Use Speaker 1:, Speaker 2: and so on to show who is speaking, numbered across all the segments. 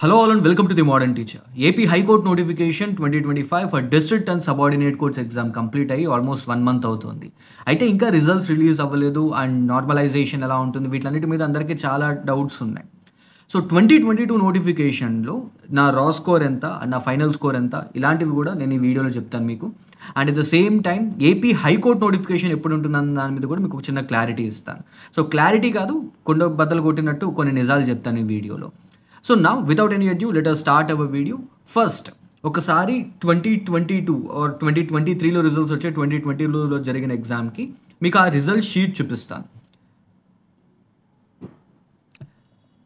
Speaker 1: Hello all and welcome to the Modern Teacher. AP High Court notification 2025 for District and Subordinate Courts exam complete అయ్యి almost 1 month అవుతుంది. అయితే ఇంకా results release అవ్వలేదు and normalisation ఎలా ఉంటుంది వీటన్నిటి మీద అందరికీ చాలా డౌట్స్ ఉన్నాయి. సో 2022 నోటిఫికేషన్లో నా రా స్కోర్ ఎంత అండ్ నా ఫైనల్ స్కోర్ ఎంత ఇలాంటివి కూడా నేను ఈ వీడియోలో చెప్తాను మీకు. And at the same time AP high court notification ఎప్పుడు ఉంటుందన్న దాని మీద కూడా మీకు ఒక చిన్న క్లారిటీ ఇస్తాను. సో క్లారిటీ కాదు, కొండ బద్దలు కొట్టినట్టు కొన్ని నిజాలు చెప్తాను ఈ వీడియోలో. So now without any ado let us start our video. First ఒకసారి 2022 or 2023లో రిజల్ట్స్ వచ్చే 2020లో జరిగిన ఎగ్జామ్కి మీకు ఆ రిజల్ట్ షీట్ చూపిస్తాను.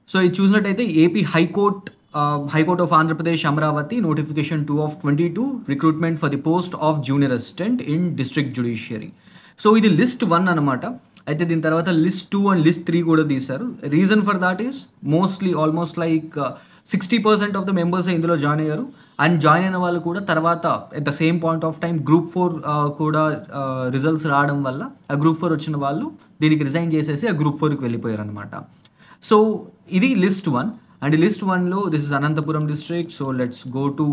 Speaker 1: సో ఇది చూసినట్టయితే AP high court of Andhra Pradesh Amaravati notification 2 of 22 recruitment for the post of junior assistant in district judiciary. So ఇది లిస్ట్ 1 అనమాట. అయితే దీని తర్వాత లిస్ట్ 2 అండ్ లిస్ట్ 3 కూడా తీశారు. Reason for that is mostly almost like 60% of the members ఇందులో జాయిన్ అయ్యారు. And join అయిన వాళ్ళు కూడా తర్వాత at the same point of time group 4 కూడా రిజల్ట్స్ రావడం వల్ల ఆ గ్రూప్ 4 వచ్చిన వాళ్ళు దీనికి రిజైన్ చేసేసి ఆ గ్రూప్ 4కి వెళ్ళిపోయారు అనమాట. సో ఇది లిస్ట్ 1 అండ్ లిస్ట్ 1లో this is Anantapuram district. So let's go to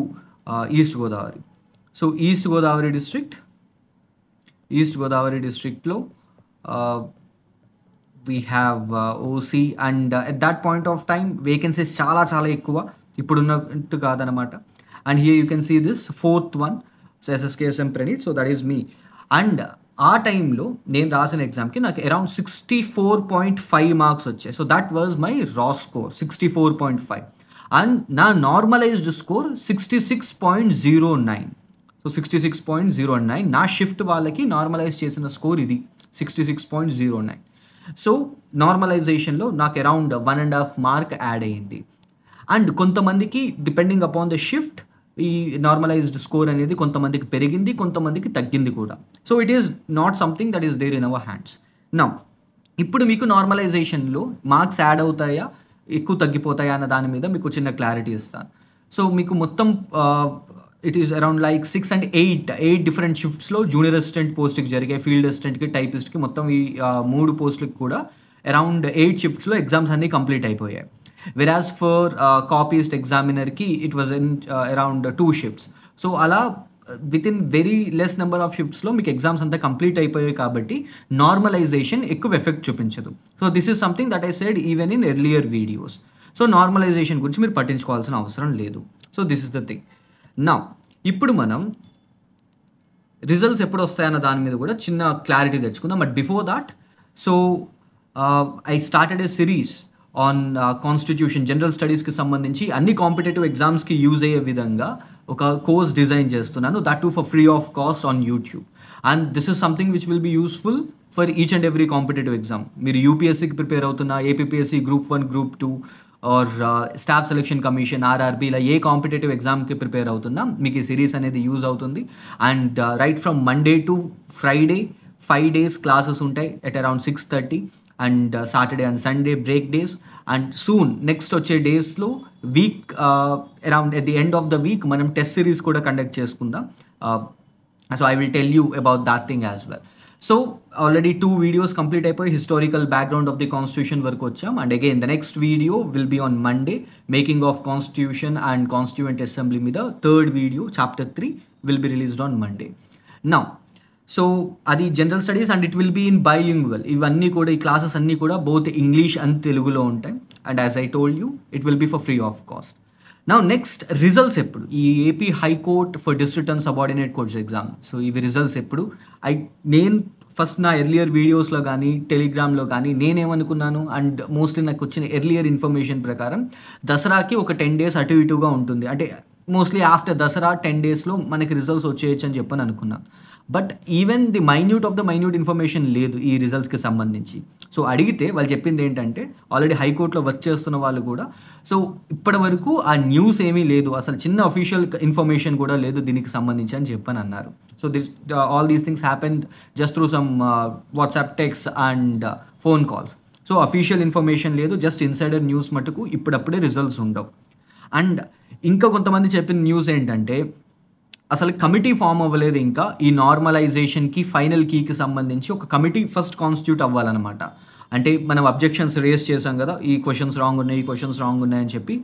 Speaker 1: east Godavari. So east Godavari డిస్ట్రిక్ట్లో we have OC and at that point of time vacancies చాలా ఎక్కువ ఇప్పుడున్నట్టు కాదనమాట. And here you can see this 4th one, so SSKSM Pranit, so that is me. And ఆ టైంలో నేను రాసిన ఎగ్జామ్కి నాకు అరౌండ్ 64.5 మార్క్స్ వచ్చాయి. So that was my raw score 64.5 and నా నార్మలైజ్డ్ స్కోర్ 66.09. సో 66.09 నా షిఫ్ట్ వాళ్ళకి నార్మలైజ్ చేసిన స్కోర్ ఇది 66.09. సో నార్మలైజేషన్లో నాకు అరౌండ్ 1.5 మార్క్ యాడ్ అయ్యింది. అండ్ కొంతమందికి డిపెండింగ్ అపాన్ ద షిఫ్ట్ ఈ నార్మలైజ్డ్ స్కోర్ అనేది కొంతమందికి పెరిగింది, కొంతమందికి తగ్గింది కూడా. So it is not something that is there in our hands. Now ఇప్పుడు మీకు నార్మలైజేషన్లో మార్క్స్ యాడ్ అవుతాయా ఎక్కువ తగ్గిపోతాయా అన్న దాని మీద మీకు చిన్న క్లారిటీ ఇస్తాను. సో మీకు మొత్తం it is around like 6 and 8 different షిఫ్ట్స్లో జూనియర్ అసిస్టెంట్ పోస్ట్కి జరిగాయి. ఫీల్డ్ అసిస్టెంట్కి, టైపిస్ట్కి, మొత్తం ఈ 3 పోస్టులకి కూడా అరౌండ్ 8 షిఫ్ట్స్లో ఎగ్జామ్స్ అన్నీ కంప్లీట్ అయిపోయాయి. వెరాజ్ ఫర్ కాపీస్ట్ ఎగ్జామినర్కి it was in around 2 shifts. So అలా within very less number of షిఫ్ట్స్లో మీకు ఎగ్జామ్స్ అంతా కంప్లీట్ అయిపోయాయి కాబట్టి నార్మలైజేషన్ ఎక్కువ ఎఫెక్ట్ చూపించదు. So this is something that I said even in earlier videos. So normalization గురించి మీరు పట్టించుకోవాల్సిన అవసరం లేదు. So this is the thing. నా ఇప్పుడు మనం రిజల్ట్స్ ఎప్పుడు వస్తాయన్న దాని మీద కూడా చిన్న క్లారిటీ తెచ్చుకుందాం. But before that, so I started a series on constitution general స్టడీస్కి సంబంధించి అన్ని కాంపిటేటివ్ ఎగ్జామ్స్కి యూజ్ అయ్యే విధంగా ఒక కోర్స్ డిజైన్ చేస్తున్నాను, that too for free of cost on YouTube. And this is something which will be useful for each and every competitive exam. మీరు యూపీఎస్సీకి ప్రిపేర్ అవుతున్నా, APPSC group 1, group 2 or staff selection commission, RRB, ఇలా ఏ competitive ఎగ్జామ్కి prepare అవుతున్నా మీకు ఈ series అనేది యూజ్ అవుతుంది. And right from Monday to Friday 5 days classes ఉంటాయి at around 6:30 and Saturday and Sunday break days. And soon next వచ్చే డేస్లో week around at the end of the week మనం టెస్ట్ సిరీస్ కూడా conduct చేసుకుందాం. So I will tell you about that thing as well. So already 2 videos complete అయిపోయి historical background of the constitution వరకు వచ్చాం. And again the next video will be on Monday, making of constitution and constituent assembly మీద 3rd video chapter 3 will be released on Monday. Now so అది general studies and it will be in bilingual. ఇవన్నీ కూడా ఈ classes అన్నీ కూడా both English and తెలుగులో ఉంటాయి. And as I told you it will be for free of cost. Now next results ఎప్పుడు ఈ AP high court for district and subordinate courts exam. So ఇవి రిజల్ట్స్ ఎప్పుడు నేను ఫస్ట్ నా ఎర్లియర్ వీడియోస్లో కానీ టెలిగ్రామ్లో కానీ నేనేమనుకున్నాను అండ్ మోస్ట్లీ నాకు వచ్చిన ఎర్లియర్ ఇన్ఫర్మేషన్ ప్రకారం దసరాకి ఒక 10 days అటు ఇటుగా ఉంటుంది. అంటే మోస్ట్లీ ఆఫ్టర్ దసరా 10 daysలో మనకి రిజల్ట్స్ వచ్చేయచ్చు అని చెప్పని అనుకున్నాను. But even the minute of the minute information లేదు ఈ రిజల్ట్స్కి సంబంధించి. సో అడిగితే వాళ్ళు చెప్పింది ఏంటంటే ఆల్రెడీ హైకోర్టులో వర్క్ చేస్తున్న వాళ్ళు కూడా సో ఇప్పటి వరకు ఆ న్యూస్ ఏమీ లేదు, అసలు చిన్న అఫీషియల్ ఇన్ఫర్మేషన్ కూడా లేదు దీనికి సంబంధించి అని చెప్పని అన్నారు. So this all these things happen just through some WhatsApp text and phone calls. So official information లేదు, జస్ట్ ఇన్సైడర్ న్యూస్ మటుకు ఇప్పుడప్పుడే రిజల్ట్స్ ఉండవు. అండ్ ఇంకా కొంతమంది చెప్పిన న్యూస్ ఏంటంటే అసలు కమిటీ ఫామ్ అవ్వలేదు ఇంకా ఈ నార్మలైజేషన్కి ఫైనల్ కీకి సంబంధించి ఒక కమిటీ ఫస్ట్ కాన్స్టిట్యూట్ అవ్వాలన్నమాట. అంటే మనం అబ్జెక్షన్స్ రేస్ చేసాం కదా, ఈ క్వశ్చన్స్ రాంగ్ ఉన్నాయి, ఈ క్వశ్చన్స్ రాంగ్ ఉన్నాయని చెప్పి.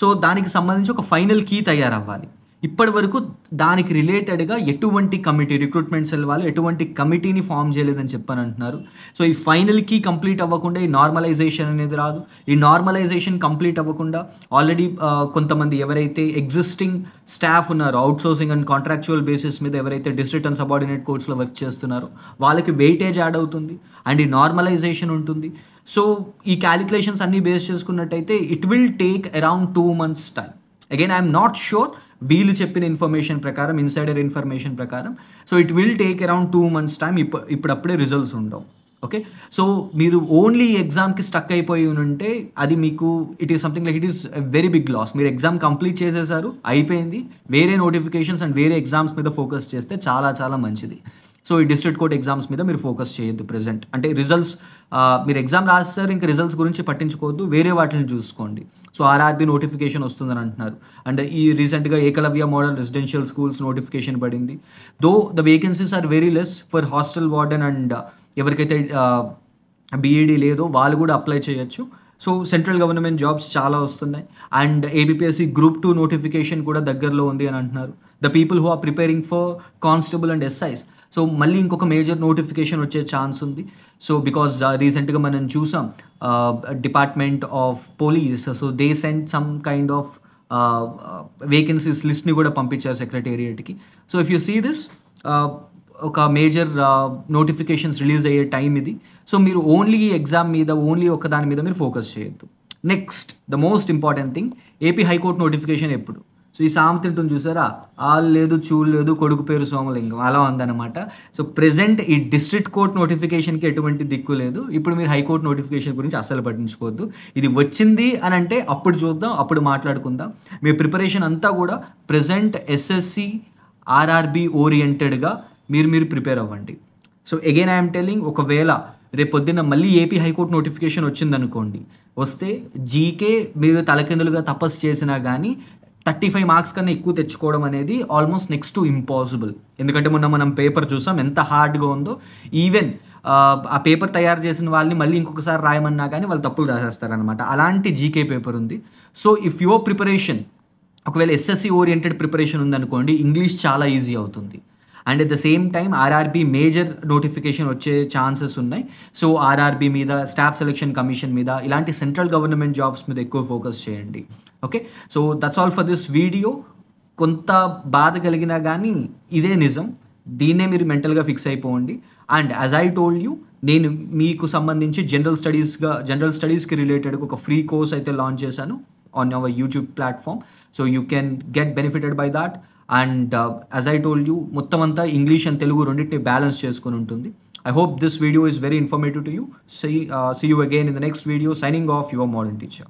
Speaker 1: సో దానికి సంబంధించి ఒక ఫైనల్ కీ తయారవ్వాలి. ఇప్పటి వరకు దానికి రిలేటెడ్గా ఎటువంటి కమిటీ, రిక్రూట్మెంట్ సెల్ వాళ్ళు ఎటువంటి కమిటీని ఫామ్ చేయలేదని చెప్పని అంటున్నారు. సో ఈ ఫైనల్ కీ కంప్లీట్ అవ్వకుండా ఈ నార్మలైజేషన్ అనేది రాదు. ఈ నార్మలైజేషన్ కంప్లీట్ అవ్వకుండా ఆల్రెడీ కొంతమంది ఎవరైతే ఎగ్జిస్టింగ్ స్టాఫ్ ఉన్నారో, అవుట్సోర్సింగ్ అండ్ కాంట్రాక్చువల్ బేసిస్ మీద ఎవరైతే డిస్ట్రిక్ట్ అండ్ సబార్డినేట్ కోర్ట్స్లో వర్క్ చేస్తున్నారో వాళ్ళకి వెయిటేజ్ యాడ్ అవుతుంది అండ్ ఈ నార్మలైజేషన్ ఉంటుంది. సో ఈ క్యాలిక్యులేషన్స్ అన్నీ బేస్ చేసుకున్నట్టయితే it will take around 2 months time. Again I'm not sure, వీళ్ళు చెప్పిన ఇన్ఫర్మేషన్ ప్రకారం, ఇన్సైడర్ ఇన్ఫర్మేషన్ ప్రకారం, so it will take around 2 months time. ఇప్పుడప్పుడే రిజల్ట్స్ ఉండవు. ఓకే, సో మీరు ఓన్లీ ఎగ్జామ్కి స్టక్ అయిపోయి ఉంటే అది మీకు it is something like it is very big loss. మీరు ఎగ్జామ్ కంప్లీట్ చేసేసారు, అయిపోయింది, వేరే నోటిఫికేషన్స్ అండ్ వేరే ఎగ్జామ్స్ మీద ఫోకస్ చేస్తే చాలా చాలా మంచిది. సో ఈ డిస్ట్రిక్ట్ కోర్ట్ ఎగ్జామ్స్ మీద మీరు ఫోకస్ చేయొద్దు ప్రెజెంట్. అంటే రిజల్ట్స్ మీరు ఎగ్జామ్ రాస్తారు, ఇంకా రిజల్ట్స్ గురించి పట్టించుకోవద్దు, వేరే వాటిని చూసుకోండి. సో ఆర్ఆర్బీ నోటిఫికేషన్ వస్తుందని అంటున్నారు. అండ్ ఈ రీసెంట్గా Eklavya model residential schools notification పడింది. Though the vacancies are very less for hostel warden and ఎవరికైతే బీఈడీ లేదో వాళ్ళు కూడా అప్లై చేయొచ్చు. సో సెంట్రల్ గవర్నమెంట్ జాబ్స్ చాలా వస్తున్నాయి. అండ్ ఏబిపిఎస్సి గ్రూప్ 2 నోటిఫికేషన్ కూడా దగ్గరలో ఉంది అని అంటున్నారు. The people who are preparing for constable and SIs, so మళ్ళీ ఇంకొక మేజర్ నోటిఫికేషన్ వచ్చే ఛాన్స్ ఉంది. సో బికాజ్ రీసెంట్గా మనం చూసాం department of police, so they send some kind of vacancies లిస్ట్ని కూడా పంపించారు సెక్రటేరియట్కి. So if you see this, ఒక మేజర్ నోటిఫికేషన్స్ రిలీజ్ అయ్యే టైం ఇది. సో మీరు ఓన్లీ ఎగ్జామ్ మీద, ఓన్లీ ఒక దాని మీద మీరు ఫోకస్ చేయొద్దు. Next the most important thing, AP high court notification ఎప్పుడు? సో ఈ సామెత ఉంటుంది చూసారా, ఆలు లేదు చూలు లేదు కొడుకు పేరు సోమలింగం, అలా ఉందన్నమాట. సో ప్రెజెంట్ ఈ డిస్ట్రిక్ట్ కోర్ట్ నోటిఫికేషన్కి ఎటువంటి దిక్కు లేదు. ఇప్పుడు మీరు హైకోర్టు నోటిఫికేషన్ గురించి అస్సలు పట్టించుకోవద్దు. ఇది వచ్చింది అని అంటే అప్పుడు చూద్దాం, అప్పుడు మాట్లాడుకుందాం. మీ ప్రిపరేషన్ అంతా కూడా ప్రెజెంట్ ఎస్ఎస్సి ఆర్ఆర్బి ఓరియంటెడ్గా మీరు ప్రిపేర్ అవ్వండి. సో అగైన్ ఐఎమ్ టెల్లింగ్, ఒకవేళ రేపు పొద్దున్న మళ్ళీ ఏపీ హైకోర్టు నోటిఫికేషన్ వచ్చిందనుకోండి, వస్తే జీకే మీరు తలకిందులుగా తపస్సు చేసినా కానీ 35 మార్క్స్ కన్నా ఎక్కువ తెచ్చుకోవడం అనేది ఆల్మోస్ట్ నెక్స్ట్ టు ఇంపాసిబుల్. ఎందుకంటే మొన్న మనం పేపర్ చూసాం ఎంత హార్డ్గా ఉందో. ఈవెన్ ఆ పేపర్ తయారు చేసిన వాళ్ళని మళ్ళీ ఇంకొకసారి రాయమన్నా కానీ వాళ్ళు తప్పులు రాసేస్తారనమాట. అలాంటి జీకే పేపర్ ఉంది. సో ఇఫ్ యువర్ ప్రిపరేషన్, ఒకవేళ ఎస్ఎస్సి ఓరియంటెడ్ ప్రిపరేషన్ ఉందనుకోండి, ఇంగ్లీష్ చాలా ఈజీ అవుతుంది. And at the same time RRB major notification వచ్చే ఛాన్సెస్ ఉన్నాయి. సో ఆర్ఆర్బీ మీద, స్టాఫ్ సెలక్షన్ కమిషన్ మీద, ఇలాంటి సెంట్రల్ గవర్నమెంట్ జాబ్స్ మీద ఎక్కువ ఫోకస్ చేయండి. Okay, so that's all for this video. కొంత బాధ కలిగినా కానీ ఇదే నిజం, దీన్నే మీరు మెంటల్గా ఫిక్స్ అయిపోండి. And as I told you, నేను మీకు సంబంధించి జనరల్ స్టడీస్కి రిలేటెడ్ ఒక ఫ్రీ కోర్స్ అయితే లాంచ్ చేశాను on our YouTube platform. So you can get benefited by that. And as I told you, మొత్తం అంతా ఇంగ్లీష్ అండ్ తెలుగు రెండింటిని బ్యాలెన్స్ చేసుకొని ఉంటుంది. I hope this video is very informative to you. See you again in the next video. Signing off, your modern teacher.